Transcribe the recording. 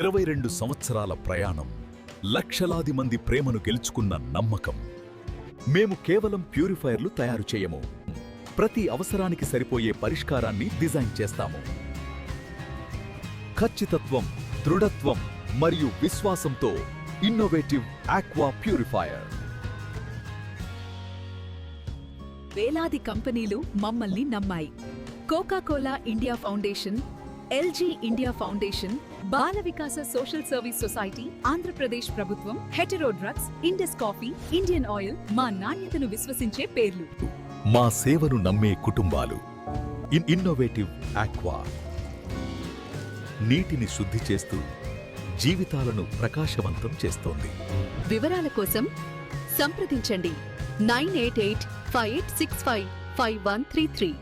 22 సంవత్సరాల ప్రయాణం, లక్షలాది మంది ప్రేమను గెలుచుకున్న నమ్మకం. మేము కేవలం ప్యూరిఫైయర్లు తయారు చేయము, ప్రతి అవసరానికి సరిపోయే పరిష్కారాన్ని డిజైన్ చేస్తాము. ఖచ్చితత్వం, దృఢత్వం మరియు విశ్వాసంతో ఇన్నోవేటివ్ ఆక్వా ప్యూరిఫైయర్. వేలాది కంపెనీలు మమ్మల్ని నమ్మాయి. Coca Cola India foundation, LG India foundation, Bala Vikasa social service society, Andhra Pradesh ప్రభుత్వం, Hetero drugs, Indus coffee, Indian oil మా నాణ్యతను విశ్వసించే పేర్లు. మా సేవను నమ్మే కుటుంబాలు. ఇన్నోవేటివ్ ఆక్వా నీటిని శుద్ధి చేస్తూ జీవితాలను ప్రకాశవంతం చేస్తోంది. వివరాల కోసం సంప్రదించండి 988586555133.